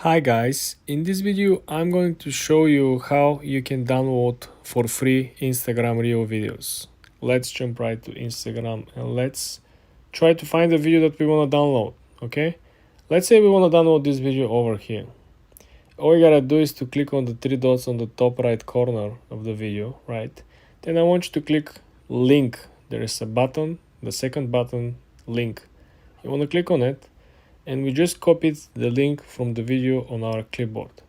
Hi guys, in this video I'm going to show you how you can download for free Instagram Reel videos. Let's jump right to Instagram and let's try to find the video that we want to download, okay? Let's say we want to download this video over here. All you gotta do is to click on the three dots on the top right corner of the video, right? Then I want you to click link. There is a button, the second button, link. You want to click on it and we just copied the link from the video on our clipboard.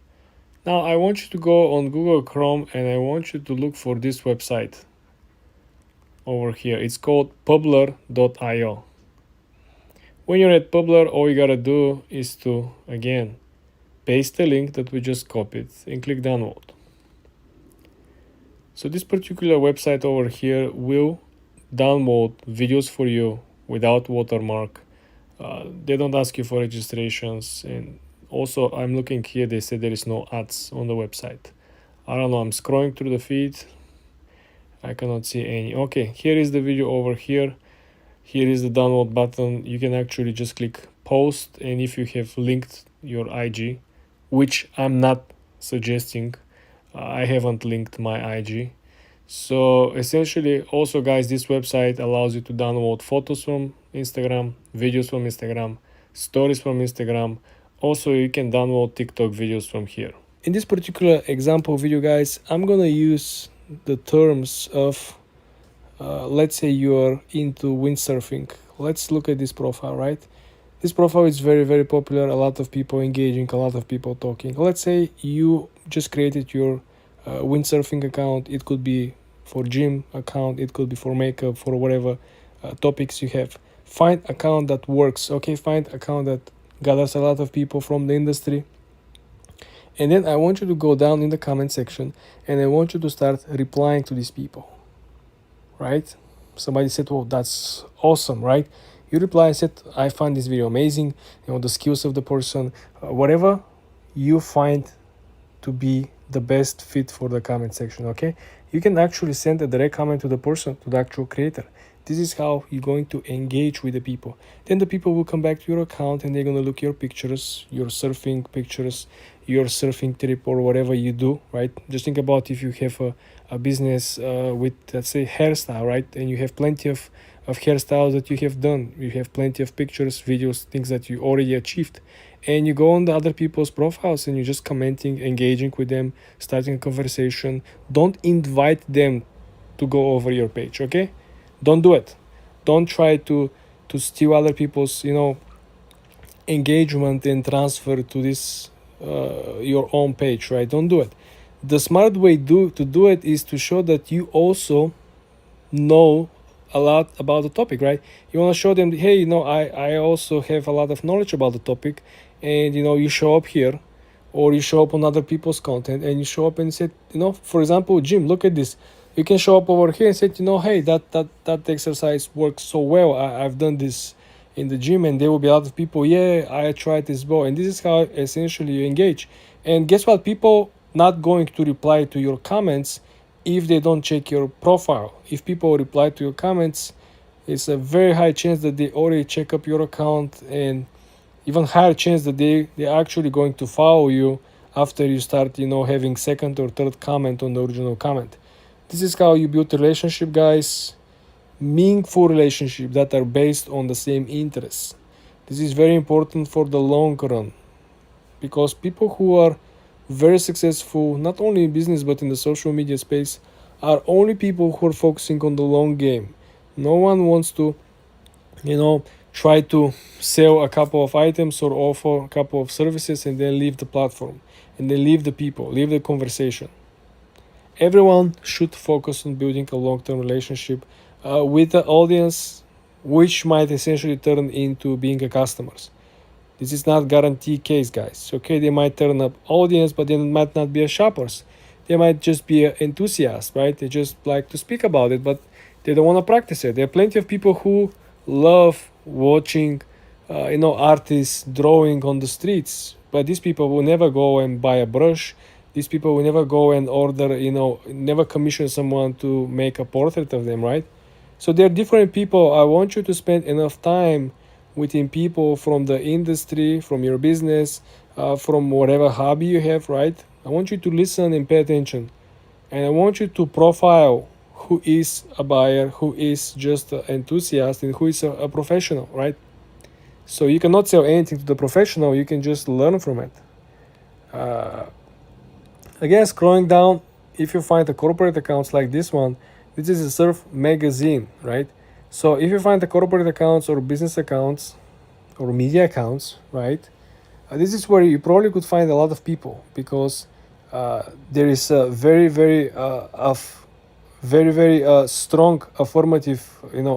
Now I want you to go on Google Chrome and I want you to look for this website over here. It's called publer.io. When you're at Publer, all you gotta do is to, again, paste the link that we just copied and click download. So this particular website over here will download videos for you without watermark. They don't ask you for registrations, and also I'm looking here, they say there is no ads on the website. I don't know, I'm scrolling through the feed, I cannot see any. Okay, here is the video over here. Here is the download button. You can actually just click post, and if you have linked your IG, which I'm not suggesting, I haven't linked my IG. So essentially, also guys, this website allows you to download photos from Instagram, videos from Instagram, stories from Instagram. Also, you can download TikTok videos from here. In this particular example video, guys, I'm gonna use the terms of, let's say you are into windsurfing. Let's look at this profile, right? This profile is very, very popular. A lot of people engaging, a lot of people talking. Let's say you just created your windsurfing account. It could be for gym account, it could be for makeup, for whatever topics you have. Find account that works, okay? Find account that gathers a lot of people from the industry. And then I want you to go down in the comment section and I want you to start replying to these people, right? Somebody said, well, that's awesome, right? You reply and said, I find this video amazing, the skills of the person, whatever you find to be the best fit for the comment section, okay? You can actually send a direct comment to the person, to the actual creator. This is how you're going to engage with the people. Then the people will come back to your account and they're going to look your pictures, your surfing pictures, your surfing trip or whatever you do, right? Just think about if you have a business with, let's say, hairstyle, right? And you have plenty of hairstyles that you have done. You have plenty of pictures, videos, things that you already achieved. And you go on the other people's profiles and you're just commenting, engaging with them, starting a conversation. Don't invite them to go over your page, okay? Don't do it. Don't try to steal other people's, engagement and transfer to this your own page, right? Don't do it. The smart way to do it is to show that you also know a lot about the topic, right? You want to show them, hey, I also have a lot of knowledge about the topic, and you show up here or you show up on other people's content and you show up and say, for example, Jim, look at this. You can show up over here and say, hey, that exercise works so well. I've done this in the gym, and there will be a lot of people, yeah, I tried this well. And this is how essentially you engage. And guess what? People not going to reply to your comments if they don't check your profile. If people reply to your comments, it's a very high chance that they already check up your account, and even higher chance that they're actually going to follow you after you start, having second or third comment on the original comment. This is how you build relationship, guys. Meaningful relationship that are based on the same interests. This is very important for the long run, because people who are very successful, not only in business but in the social media space, are only people who are focusing on the long game. No one wants to, try to sell a couple of items or offer a couple of services and then leave the platform and then leave the people, leave the conversation. Everyone should focus on building a long-term relationship with the audience, which might essentially turn into being a customers. This is not guaranteed case, guys. Okay, they might turn up audience, but they might not be a shoppers. They might just be an enthusiast, right? They just like to speak about it, but they don't want to practice it. There are plenty of people who love watching, artists drawing on the streets, but these people will never go and buy a brush. These people will never go and order, never commission someone to make a portrait of them, right? So they're different people. I want you to spend enough time within people from the industry, from your business, from whatever hobby you have, right? I want you to listen and pay attention. And I want you to profile who is a buyer, who is just an enthusiast, and who is a professional, right? So you cannot sell anything to the professional, you can just learn from it. Again, scrolling down, if you find the corporate accounts like this one, this is a surf magazine, right? So if you find the corporate accounts or business accounts or media accounts, right? This is where you probably could find a lot of people, because there is a very strong affirmative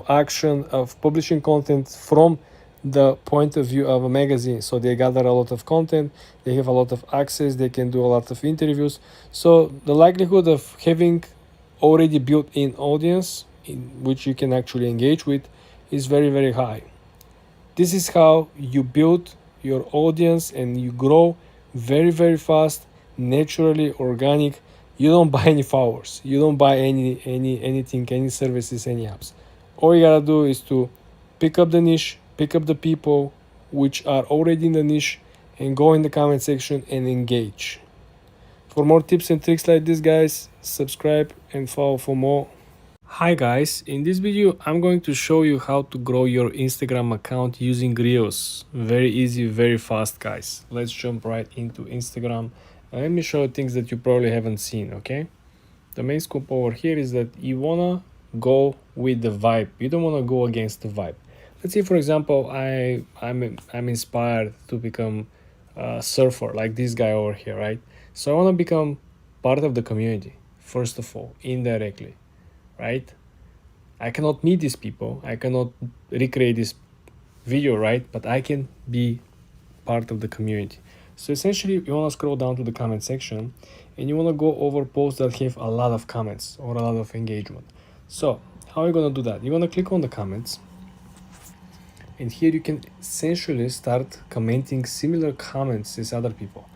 action of publishing content from the point of view of a magazine. So they gather a lot of content, they have a lot of access, they can do a lot of interviews. So the likelihood of having already built in audience in which you can actually engage with is very high. This is how you build your audience and you grow very fast, naturally, organic. You don't buy any followers, you don't buy anything, any services, any apps. All you gotta do is to pick up the niche, pick up the people which are already in the niche, and go in the comment section and engage. For more tips and tricks like this, guys, subscribe and follow for more. Hi guys, in this video I'm going to show you how to grow your Instagram account using Reels. Very easy, very fast, guys. Let's jump right into Instagram and let me show you things that you probably haven't seen, okay? The main scoop over here is that you wanna go with the vibe. You don't wanna go against the vibe. Let's say, for example, I'm inspired to become a surfer like this guy over here, right? So I wanna become part of the community, first of all, indirectly. Right? I cannot meet these people, I cannot recreate this video, right? But I can be part of the community. So essentially, you want to scroll down to the comment section and you want to go over posts that have a lot of comments or a lot of engagement. So how are you going to do that? You want to click on the comments, and here you can essentially start commenting similar comments as other people,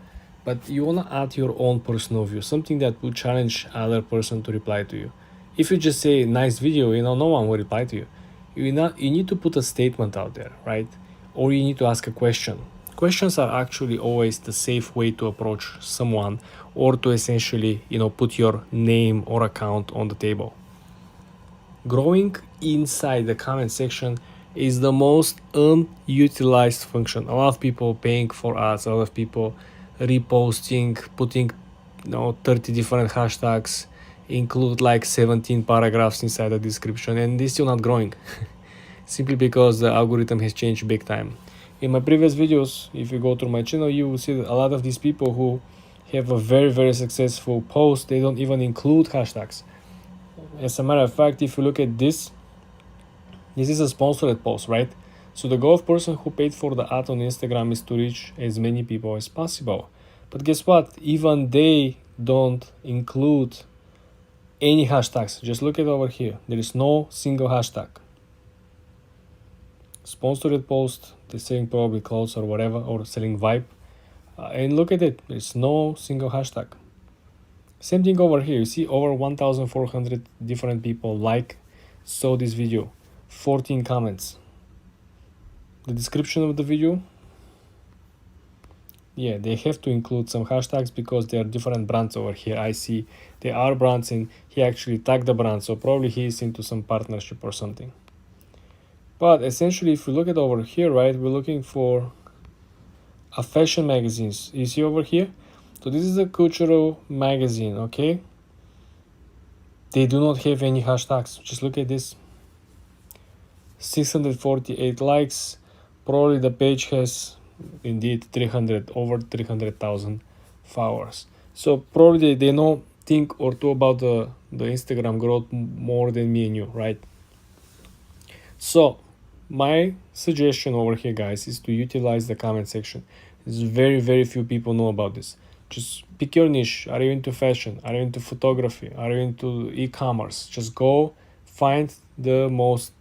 but you want to add your own personal view, something that will challenge other person to reply to you. If you just say nice video, no one will reply to you. You need to put a statement out there, right? Or you need to ask a question. Questions are actually always the safe way to approach someone, or to essentially, put your name or account on the table. Growing inside the comment section is the most unutilized function. A lot of people paying for ads, a lot of people reposting, putting 30 different hashtags, include like 17 paragraphs inside the description, and this is still not growing simply because the algorithm has changed big time. In my previous videos, if you go through my channel, you will see that a lot of these people who have a very successful post, they don't even include hashtags. As a matter of fact, if you look at this is a sponsored post, right? So the goal of person who paid for the ad on Instagram is to reach as many people as possible. But guess what? Even they don't include any hashtags. Just look at over here. There is no single hashtag. Sponsored post, they're selling probably clothes or whatever, or selling vibe. And look at it. There's no single hashtag. Same thing over here. You see over 1,400 different people saw this video. 14 comments. The description of the video, yeah, they have to include some hashtags because there are different brands over here. I see there are brands, and he actually tagged the brand, so probably he is into some partnership or something. But essentially, if we look at over here, right, we're looking for a fashion magazines. You see over here? So this is a cultural magazine, okay? They do not have any hashtags. Just look at this. 648 likes. Probably the page has indeed over 300,000 followers. So probably they know think or two about the Instagram growth more than me and you, right? So my suggestion over here, guys, is to utilize the comment section. There's very few people know about this. Just pick your niche. Are you into fashion? Are you into photography? Are you into e-commerce? Just go find the most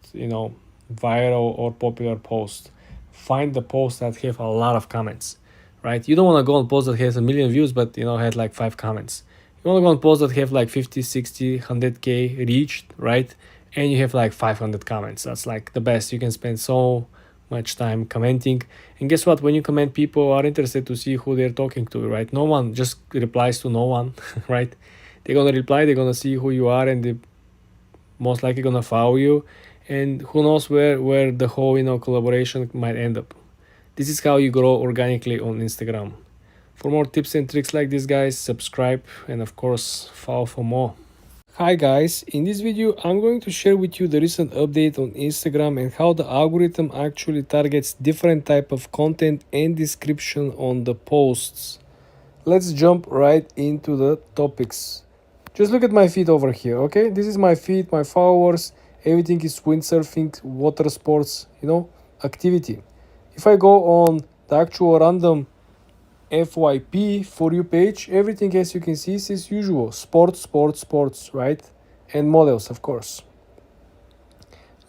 viral or popular post. Find the posts that have a lot of comments, right? You don't want to go on post that has 1 million views but had like 5 comments. You want to go on posts that have like 50, 60, 100k reached, right? And you have like 500 comments. That's like the best. You can spend so much time commenting. And guess what? When you comment, people are interested to see who they're talking to, right? No one just replies to no one, right? They're gonna reply, they're gonna see who you are, and they most likely gonna follow you. And who knows where the whole collaboration might end up. This is how you grow organically on Instagram. For more tips and tricks like this, guys, subscribe and of course follow for more. Hi guys, in this video I'm going to share with you the recent update on Instagram and how the algorithm actually targets different type of content and description on the posts. Let's jump right into the topics. Just look at my feed over here, okay? This is my feed, my followers, everything is windsurfing, water sports, activity. If I go on the actual random FYP for you page, everything as you can see is as usual. Sports, right? And models, of course.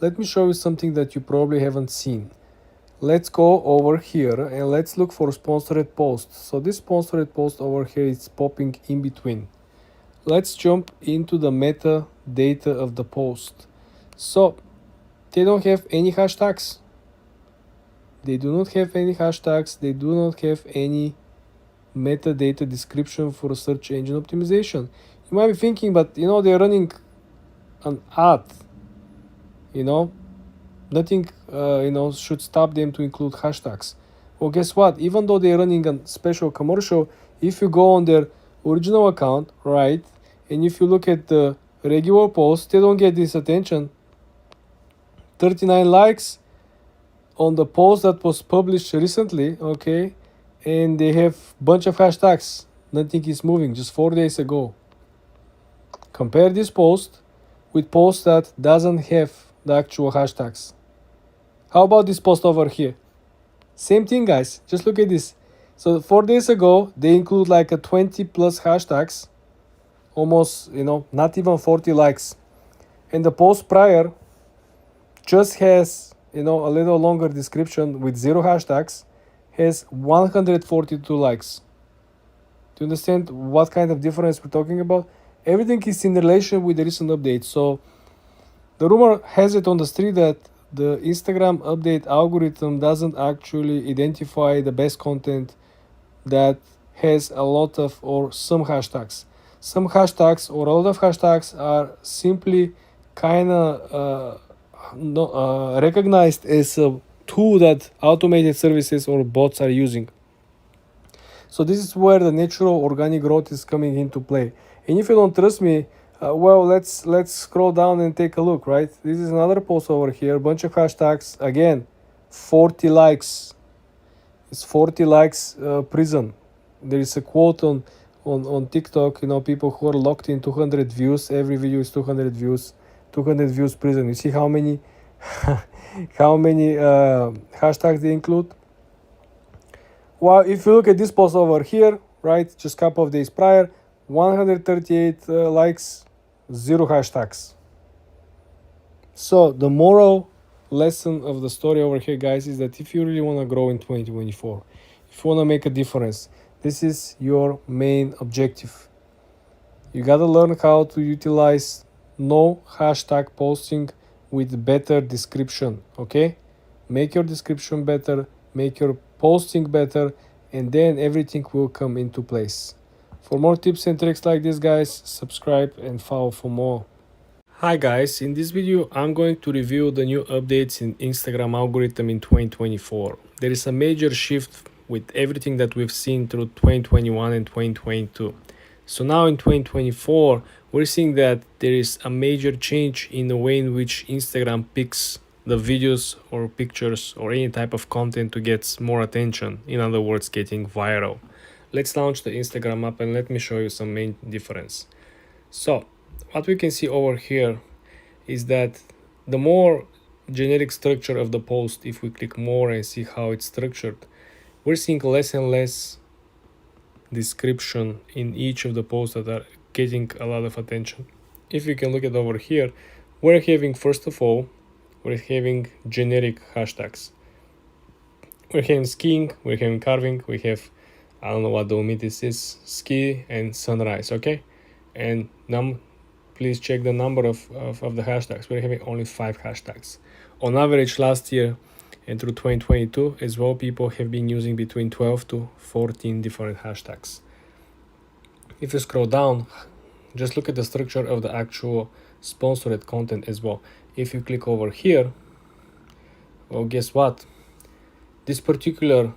Let me show you something that you probably haven't seen. Let's go over here and let's look for sponsored posts. So this sponsored post over here is popping in between. Let's jump into the metadata of the post. So they don't have any hashtags. They do not have any hashtags. They do not have any metadata description for search engine optimization. You might be thinking, but they're running an ad. Nothing should stop them to include hashtags. Well, guess what? Even though they're running a special commercial, if you go on their original account, right, and if you look at the regular post, they don't get this attention. 39 likes on the post that was published recently, okay, and they have bunch of hashtags. Nothing is moving, just 4 days ago. Compare this post with post that doesn't have the actual hashtags. How about this post over here? Same thing, guys. Just look at this. So 4 days ago, they include like a 20 plus hashtags, almost, not even 40 likes. And the post prior just has, a little longer description with 0 hashtags, has 142 likes. Do you understand what kind of difference we're talking about? Everything is in relation with the recent update. So the rumor has it on the street that the Instagram update algorithm doesn't actually identify the best content that has a lot of or some hashtags. Some hashtags or a lot of hashtags are simply kind of recognized as a tool that automated services or bots are using. So this is where the natural organic growth is coming into play. And if you don't trust me, let's scroll down and take a look, right? This is another post over here, bunch of hashtags, again, 40 likes. It's 40 likes prison. There is a quote on TikTok, people who are locked in 200 views, every video is 200 views, 200 views prison. You see how many hashtags they include? Well, if you look at this post over here, right, just a couple of days prior, 138 likes, 0 hashtags. So the moral lesson of the story over here, guys, is that if you really want to grow in 2024, if you want to make a difference, this is your main objective. You got to learn how to utilize no hashtag posting with better description, okay? Make your description better, make your posting better, and then everything will come into place. For more tips and tricks like this, guys, subscribe and follow for more. Hi guys, in this video I'm going to review the new updates in Instagram algorithm in 2024. There is a major shift with everything that we've seen through 2021 and 2022. So now in 2024, we're seeing that there is a major change in the way in which Instagram picks the videos or pictures or any type of content to get more attention. In other words, getting viral. Let's launch the Instagram app and let me show you some main difference. So what we can see over here is that the more generic structure of the post, if we click more and see how it's structured, we're seeing less and less description in each of the posts that are getting a lot of attention. If we can look at over here, we're having, first of all, we're having generic hashtags. We're having skiing, we're having carving, we have, I don't know what the omit is, ski and sunrise, okay? And please check the number of the hashtags. We're having only 5 hashtags. On average, last year, And through 2022 as well, people have been using between 12 to 14 different hashtags. If you scroll down, just look at the structure of the actual sponsored content as well. If you click over here, well, guess what? This particular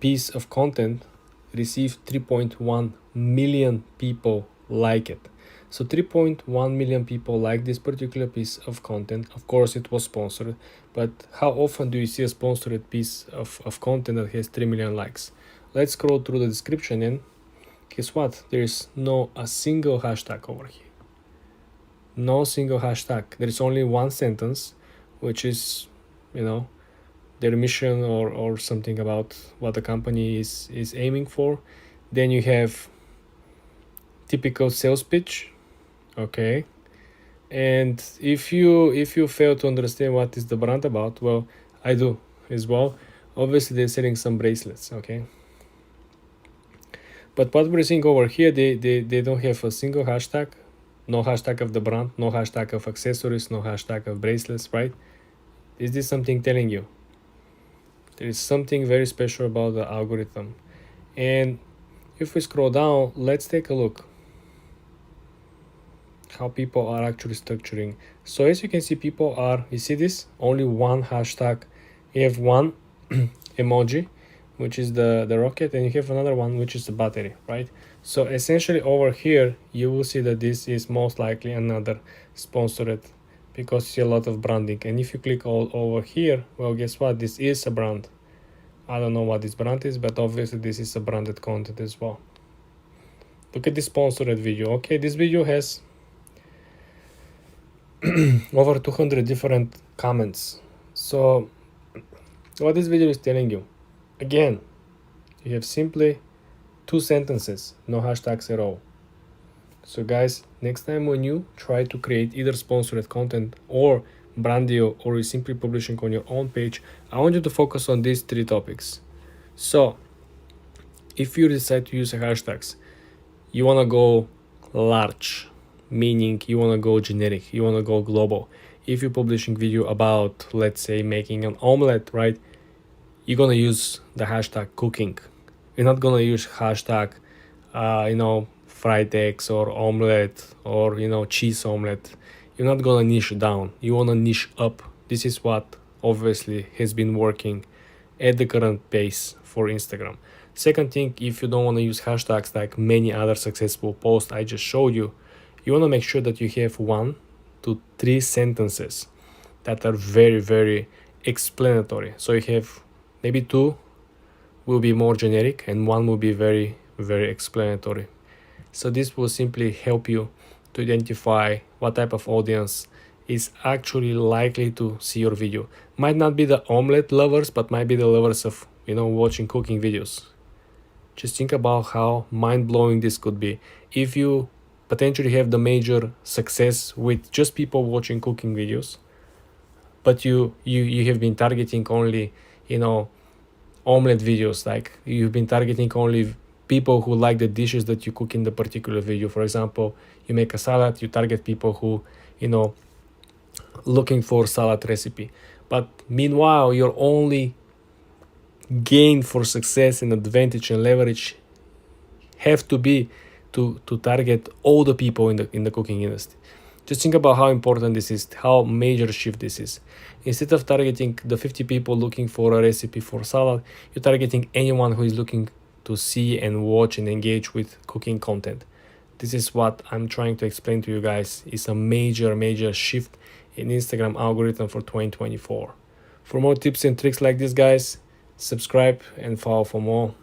piece of content received 3.1 million people like it. So 3.1 million people like this particular piece of content. Of course, it was sponsored, but how often do you see a sponsored piece of content that has 3 million likes? Let's scroll through the description, and guess what? There is no a single hashtag over here. No single hashtag. There is only one sentence, which is, their mission or something about what the company is aiming for. Then you have typical sales pitch, okay. And if you fail to understand what is the brand about, well, I do as well. Obviously, they're selling some bracelets, okay. But what we're seeing over here, they don't have a single hashtag. No hashtag of the brand, no hashtag of accessories, no hashtag of bracelets, right? Is this something telling you? There is something very special about the algorithm. And if we scroll down, let's take a look how people are actually structuring. So as you can see, people are, you see this? Only one hashtag. You have one emoji, which is the rocket, and you have another one, which is the battery, right? So essentially over here, you will see that this is most likely another sponsored, because you see a lot of branding. And if you click all over here, well, guess what? This is a brand. I don't know what this brand is, but obviously this is a branded content as well. Look at this sponsored video. Okay, this video has over 200 different comments. So what this video is telling you, again, you have simply 2 sentences, no hashtags at all. So guys, next time when you try to create either sponsored content or brand deal, or you're simply publishing on your own page, I want you to focus on these 3 topics. So if you decide to use hashtags, you want to go large, meaning you want to go generic, you want to go global. If you're publishing video about, let's say, making an omelette, right, you're going to use the hashtag cooking. You're not going to use hashtag fried eggs or omelette or cheese omelette. You're not going to niche down. You want to niche up. This is what obviously has been working at the current pace for Instagram. Second thing, if you don't want to use hashtags like many other successful posts I just showed you, you want to make sure that you have 1 to 3 sentences that are very, very explanatory. So you have maybe 2 will be more generic and 1 will be very, very explanatory. So this will simply help you to identify what type of audience is actually likely to see your video. Might not be the omelette lovers, but might be the lovers of watching cooking videos. Just think about how mind-blowing this could be if you potentially have the major success with just people watching cooking videos, but you have been targeting only omelette videos. Like, you've been targeting only people who like the dishes that you cook in the particular video. For example, you make a salad, you target people who looking for salad recipe, but meanwhile your only gain for success and advantage and leverage have to be to target all the people in the cooking industry. Just think about how important this is, how major shift this is. Instead of targeting the 50 people looking for a recipe for salad, you're targeting anyone who is looking to see and watch and engage with cooking content. This is what I'm trying to explain to you guys. It's a major shift in Instagram algorithm for 2024. For more tips and tricks like this, guys, subscribe and follow for more.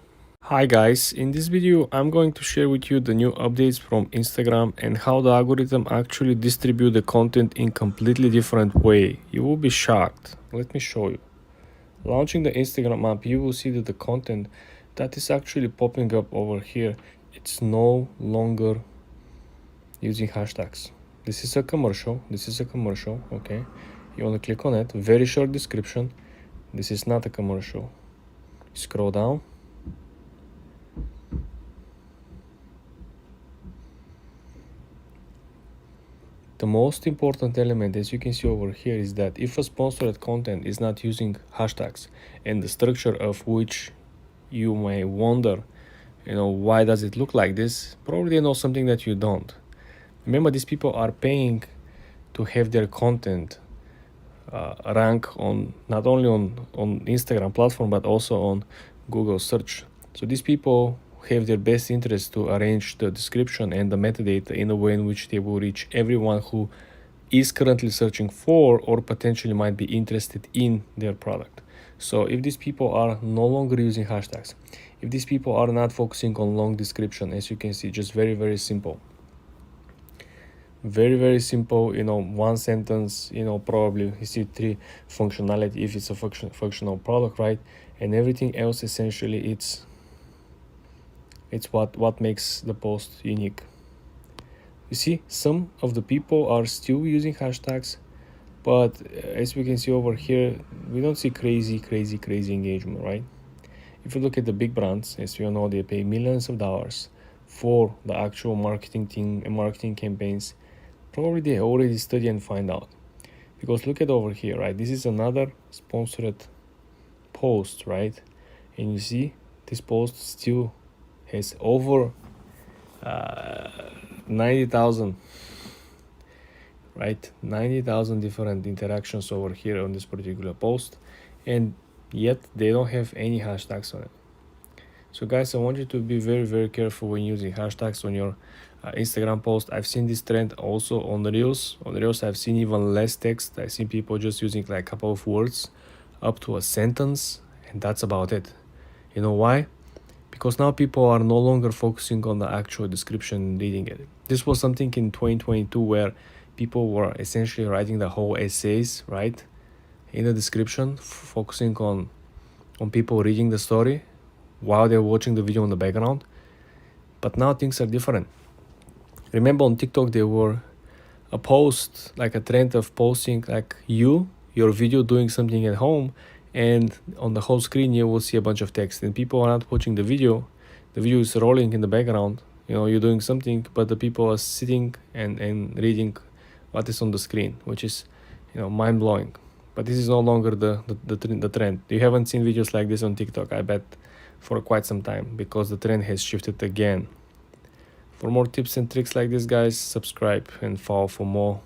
Hi guys, in this video I'm going to share with you the new updates from Instagram and how the algorithm actually distribute the content in completely different way. You will be shocked. Let me show you. Launching the Instagram app, you will see that the content that is actually popping up over here, it's no longer using hashtags. This is a commercial, okay? You want to click on it, very short description. This is not a commercial. Scroll down. The most important element, as you can see over here, is that if a sponsored content is not using hashtags, and the structure of which you may wonder, why does it look like this? Probably they know something that you don't. Remember, these people are paying to have their content rank on not only on Instagram platform but also on Google search. So these people have their best interest to arrange the description and the metadata in a way in which they will reach everyone who is currently searching for or potentially might be interested in their product. So if these people are no longer using hashtags, if these people are not focusing on long description, as you can see, just very, very simple. Very, very simple, one sentence, probably you see 3 functionality if it's a functional product, right? And everything else essentially it's what makes the post unique. You see, some of the people are still using hashtags, but as we can see over here, we don't see crazy engagement, right? If you look at the big brands, as you know, they pay millions of dollars for the actual marketing team and marketing campaigns. Probably they already study and find out. Because look at over here, right? This is another sponsored post, right? And you see this post still has over 90,000, right? 90,000 different interactions over here on this particular post, and yet they don't have any hashtags on it. So guys, I want you to be very, very careful when using hashtags on your Instagram post. I've seen this trend also on the Reels. On the Reels, I've seen even less text. I've seen people just using like a couple of words up to a sentence, and that's about it. You know why? Because now people are no longer focusing on the actual description, reading it. This was something in 2022 where people were essentially writing the whole essays, right, in the description, focusing on people reading the story while they're watching the video in the background. But now things are different. Remember on TikTok there were a post, like a trend of posting like your video doing something at home, and on the whole screen you will see a bunch of text, and people are not watching the video is rolling in the background, you're doing something, but the people are sitting and reading what is on the screen, which is mind-blowing. But this is no longer the trend. You haven't seen videos like this on TikTok, I bet, for quite some time, because the trend has shifted again. For more tips and tricks like this, guys, subscribe and follow for more